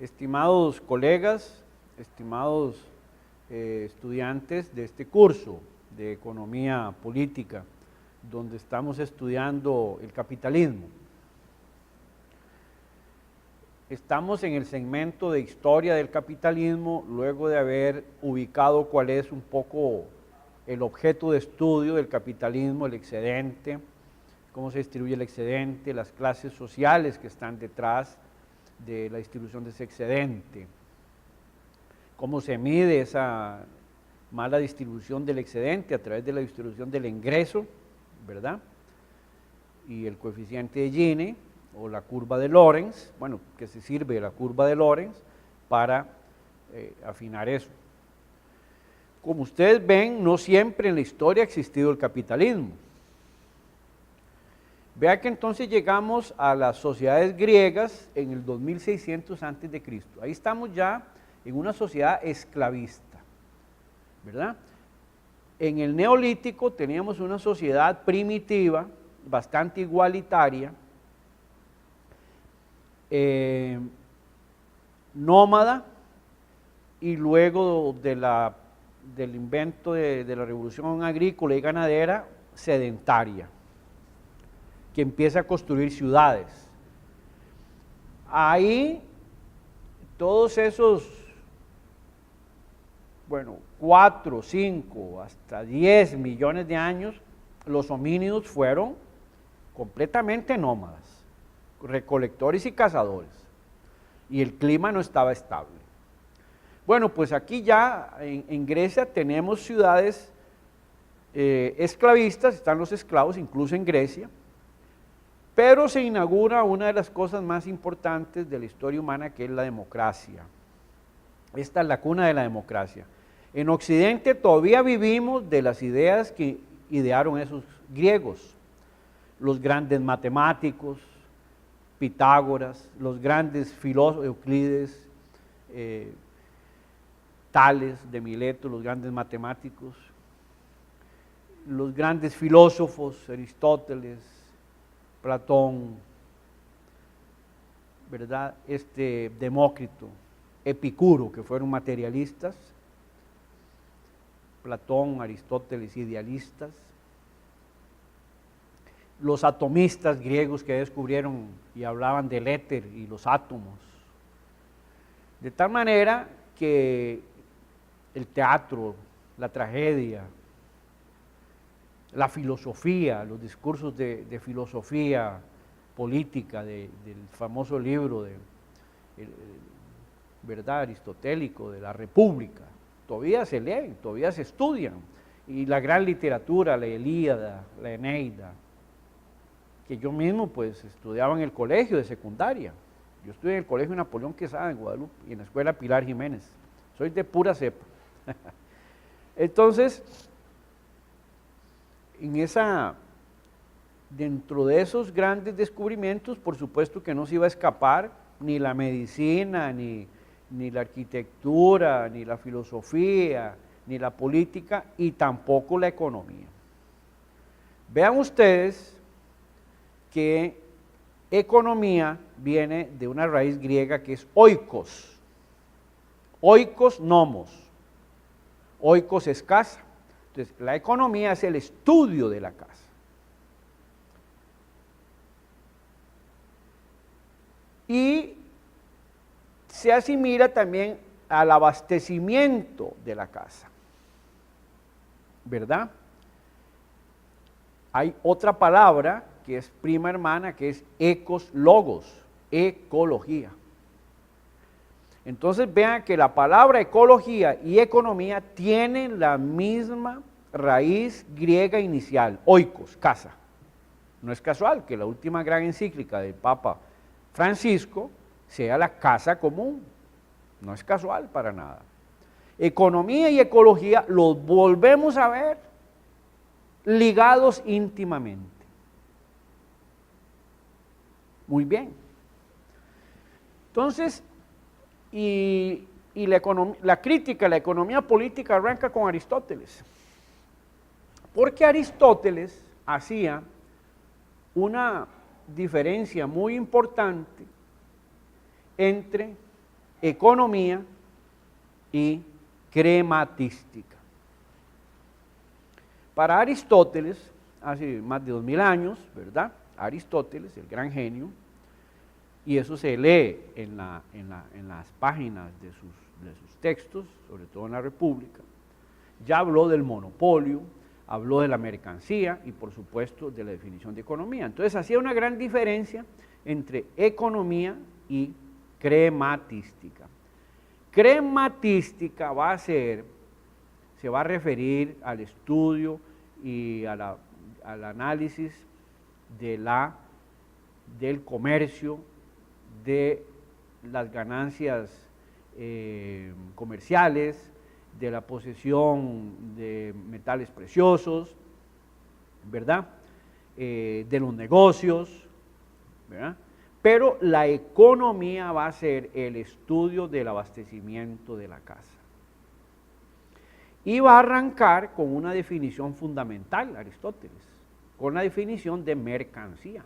Estimados colegas, estimados estudiantes de este curso de Economía Política, donde estamos estudiando el capitalismo. Estamos en el segmento de Historia del Capitalismo, luego de haber ubicado cuál es un poco el objeto de estudio del capitalismo, el excedente, cómo se distribuye el excedente, las clases sociales que están detrás de la distribución de ese excedente, cómo se mide esa mala distribución del excedente a través de la distribución del ingreso, ¿verdad? Y el coeficiente de Gini o la curva de Lorenz, bueno, que se sirve de la curva de Lorenz para afinar eso. Como ustedes ven, no siempre en la historia ha existido el capitalismo. Vea que entonces llegamos a las sociedades griegas en el 2600 a.C. Ahí estamos ya en una sociedad esclavista, ¿verdad? En el Neolítico teníamos una sociedad primitiva, bastante igualitaria, nómada, y luego del invento de la revolución agrícola y ganadera, sedentaria, que empieza a construir ciudades. Ahí todos esos, 4, 5, hasta 10 millones de años, los homínidos fueron completamente nómadas, recolectores y cazadores, y el clima no estaba estable. Bueno, pues aquí ya en Grecia tenemos ciudades esclavistas, están los esclavos incluso en Grecia, pero se inaugura una de las cosas más importantes de la historia humana, que es la democracia. Esta es la cuna de la democracia. En Occidente todavía vivimos de las ideas que idearon esos griegos, los grandes matemáticos, Pitágoras, los grandes filósofos, Euclides, Tales de Mileto, los grandes matemáticos, los grandes filósofos, Aristóteles, Platón, ¿verdad? Demócrito, Epicuro, que fueron materialistas, Platón, Aristóteles, idealistas, los atomistas griegos que descubrieron y hablaban del éter y los átomos, de tal manera que el teatro, la tragedia, la filosofía, los discursos de filosofía política del famoso libro ¿verdad? Aristotélico, de la República, todavía se leen, todavía se estudian, y la gran literatura, la Ilíada, la Eneida, que yo mismo pues estudiaba en el colegio de secundaria. Yo estudié en el colegio Napoleón Quesada en Guadalupe y en la escuela Pilar Jiménez, soy de pura cepa. Entonces, dentro de esos grandes descubrimientos, por supuesto que no se iba a escapar ni la medicina, ni la arquitectura, ni la filosofía, ni la política, y tampoco la economía. Vean ustedes que economía viene de una raíz griega que es oikos. Oikos nomos. Oikos es casa. Entonces, la economía es el estudio de la casa. Y se asimila también al abastecimiento de la casa, ¿verdad? Hay otra palabra que es prima hermana, que es ecos logos, ecología. Entonces vean que la palabra ecología y economía tienen la misma raíz griega inicial, oikos, casa. No es casual que la última gran encíclica del Papa Francisco sea la casa común, no es casual para nada. Economía y ecología los volvemos a ver ligados íntimamente. Muy bien. Entonces, y la crítica a la economía política arranca con Aristóteles, porque Aristóteles hacía una diferencia muy importante entre economía y crematística. Para Aristóteles, hace más de 2000 años, ¿verdad? Aristóteles, el gran genio, y eso se lee en las páginas de sus textos, sobre todo en la República, ya habló del monopolio, habló de la mercancía y por supuesto de la definición de economía. Entonces hacía una gran diferencia entre economía y crematística. Crematística se va a referir al estudio y al análisis del comercio, de las ganancias comerciales, de la posesión de metales preciosos, ¿verdad? De los negocios, ¿verdad? Pero la economía va a ser el estudio del abastecimiento de la casa. Y va a arrancar con una definición fundamental, Aristóteles, con la definición de mercancía.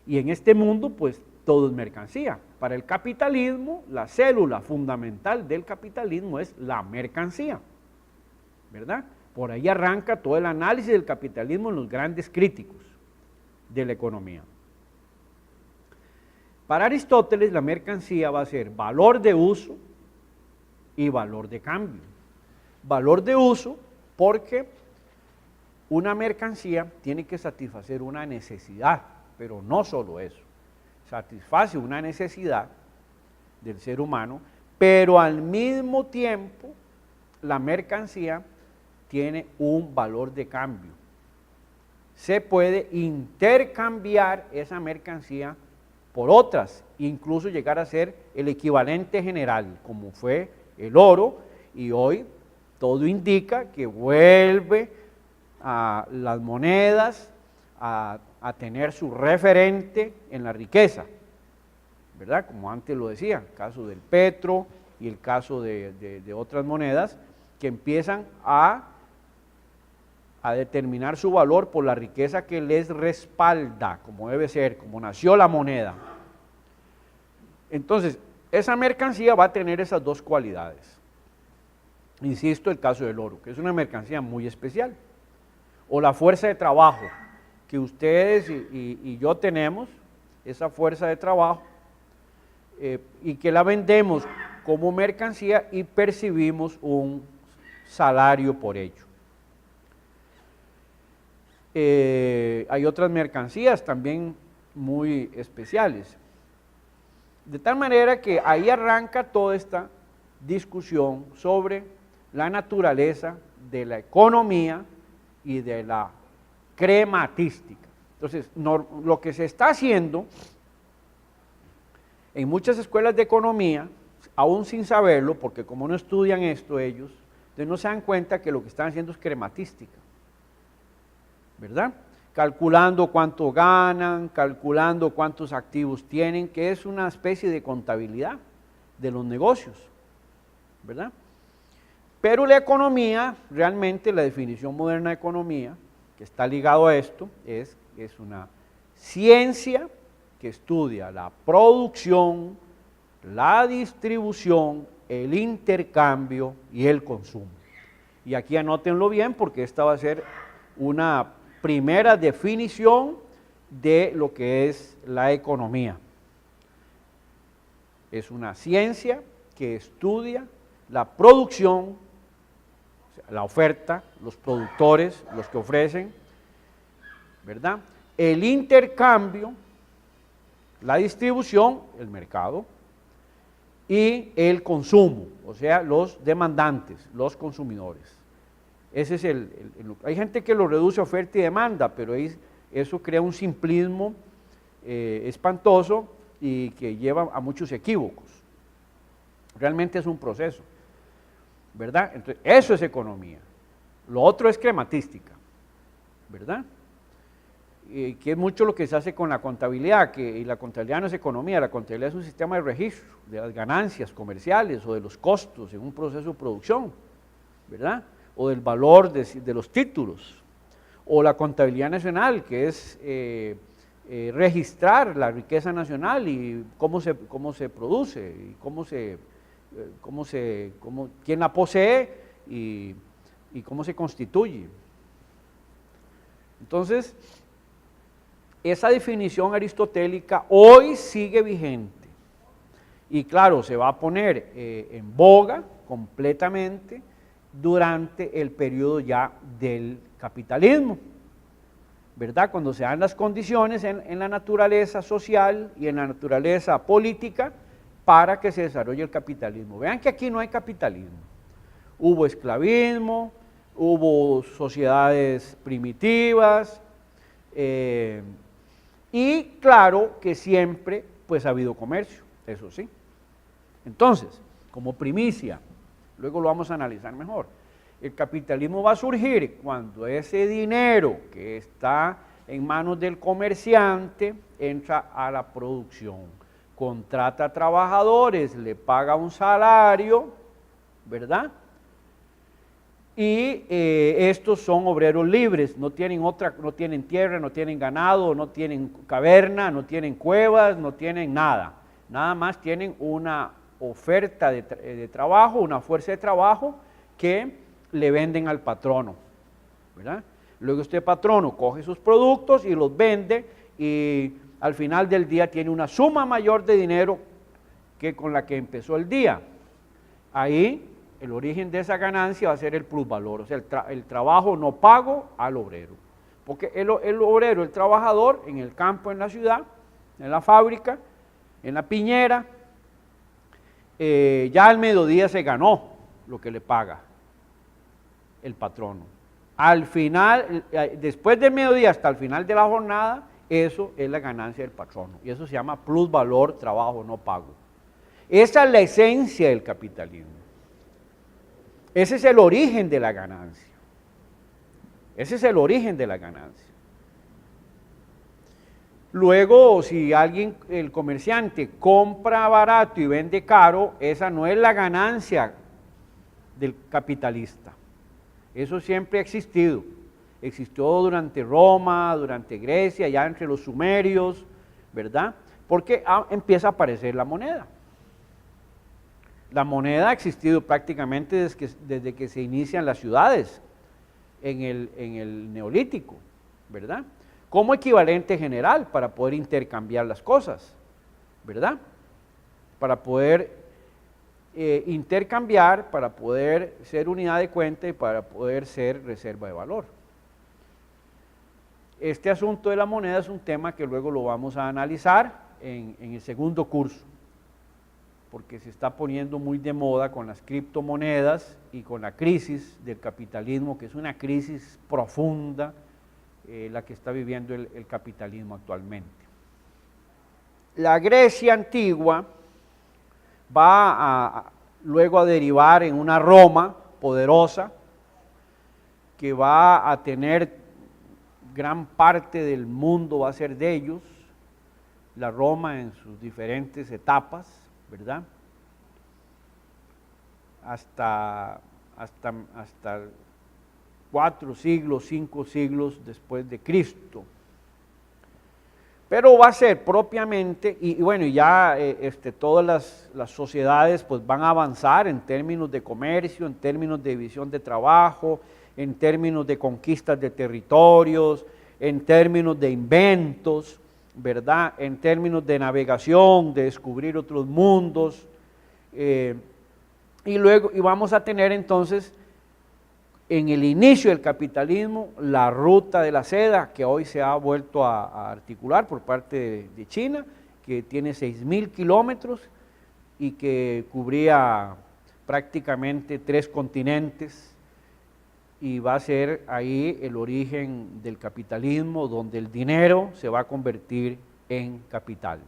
Y en este mundo, pues, todo es mercancía. Para el capitalismo, la célula fundamental del capitalismo es la mercancía, ¿verdad? Por ahí arranca todo el análisis del capitalismo en los grandes críticos de la economía. Para Aristóteles, la mercancía va a ser valor de uso y valor de cambio. Valor de uso porque una mercancía tiene que satisfacer una necesidad, pero no solo eso. Satisface una necesidad del ser humano, pero al mismo tiempo la mercancía tiene un valor de cambio. Se puede intercambiar esa mercancía por otras, incluso llegar a ser el equivalente general, como fue el oro, y hoy todo indica que vuelve a las monedas a tener su referente en la riqueza, ¿verdad? Como antes lo decía, el caso del petro y el caso de otras monedas que empiezan a determinar su valor por la riqueza que les respalda, como debe ser, como nació la moneda. Entonces, esa mercancía va a tener esas dos cualidades. Insisto, el caso del oro, que es una mercancía muy especial. O la fuerza de trabajo, que ustedes y yo tenemos, esa fuerza de trabajo, y que la vendemos como mercancía y percibimos un salario por ello. Hay otras mercancías también muy especiales. De tal manera que ahí arranca toda esta discusión sobre la naturaleza de la economía y de la crematística. Entonces, lo que se está haciendo en muchas escuelas de economía, aún sin saberlo, porque como no estudian esto ellos, entonces no se dan cuenta que lo que están haciendo es crematística, ¿verdad? Calculando cuánto ganan, calculando cuántos activos tienen, que es una especie de contabilidad de los negocios, ¿verdad? Pero la economía, realmente la definición moderna de economía, que está ligado a esto, es una ciencia que estudia la producción, la distribución, el intercambio y el consumo. Y aquí anótenlo bien porque esta va a ser una primera definición de lo que es la economía. Es una ciencia que estudia la producción, la oferta, los productores, los que ofrecen, ¿verdad? El intercambio, la distribución, el mercado, y el consumo, o sea, los demandantes, los consumidores. Ese es hay gente que lo reduce a oferta y demanda, pero eso crea un simplismo espantoso y que lleva a muchos equívocos. Realmente es un proceso, ¿verdad? Entonces, eso es economía. Lo otro es crematística, ¿verdad? Que es mucho lo que se hace con la contabilidad, y la contabilidad no es economía, la contabilidad es un sistema de registro de las ganancias comerciales o de los costos en un proceso de producción, ¿verdad? O del valor de los títulos, o la contabilidad nacional, que es registrar la riqueza nacional y cómo se produce, y quién la posee y cómo se constituye. Entonces, esa definición aristotélica hoy sigue vigente y claro, se va a poner en boga completamente durante el periodo ya del capitalismo, ¿verdad? Cuando se dan las condiciones en la naturaleza social y en la naturaleza política para que se desarrolle el capitalismo. Vean que aquí no hay capitalismo. Hubo esclavismo, hubo sociedades primitivas, y claro que siempre pues ha habido comercio, eso sí. Entonces, como primicia, luego lo vamos a analizar mejor, el capitalismo va a surgir cuando ese dinero que está en manos del comerciante entra a la producción, contrata trabajadores, le paga un salario, ¿verdad? Y estos son obreros libres, no tienen tierra, no tienen ganado, no tienen caverna, no tienen cuevas, no tienen nada. Nada más tienen una oferta de trabajo, una fuerza de trabajo que le venden al patrono, ¿verdad? Luego este patrono coge sus productos y los vende y al final del día tiene una suma mayor de dinero que con la que empezó el día. Ahí el origen de esa ganancia va a ser el plusvalor, o sea, el trabajo no pago al obrero. Porque el obrero, el trabajador, en el campo, en la ciudad, en la fábrica, en la piñera, ya al mediodía se ganó lo que le paga el patrono. Al final, después del mediodía hasta el final de la jornada, eso es la ganancia del patrono. Y eso se llama plusvalor, trabajo no pago. Esa es la esencia del capitalismo. Ese es el origen de la ganancia. Ese es el origen de la ganancia. Luego, si alguien, el comerciante, compra barato y vende caro, esa no es la ganancia del capitalista. Eso siempre ha existido. Existió durante Roma, durante Grecia, ya entre los sumerios, ¿verdad? Porque empieza a aparecer la moneda. La moneda ha existido prácticamente desde que se inician las ciudades en el Neolítico, ¿verdad? Como equivalente general para poder intercambiar las cosas, ¿verdad? Para poder intercambiar, para poder ser unidad de cuenta y para poder ser reserva de valor. Este asunto de la moneda es un tema que luego lo vamos a analizar en el segundo curso, porque se está poniendo muy de moda con las criptomonedas y con la crisis del capitalismo, que es una crisis profunda, la que está viviendo el capitalismo actualmente. La Grecia antigua va luego a derivar en una Roma poderosa, que va a tener gran parte del mundo, va a ser de ellos, la Roma en sus diferentes etapas, ¿verdad? Hasta 4 siglos, 5 siglos después de Cristo. Pero va a ser propiamente, y bueno, ya todas las sociedades pues van a avanzar en términos de comercio, en términos de división de trabajo, en términos de conquistas de territorios, en términos de inventos, ¿verdad? En términos de navegación, de descubrir otros mundos, y vamos a tener entonces en el inicio del capitalismo la ruta de la seda, que hoy se ha vuelto a articular por parte de China, que tiene 6.000 kilómetros y que cubría prácticamente 3 continentes, y va a ser ahí el origen del capitalismo, donde el dinero se va a convertir en capital.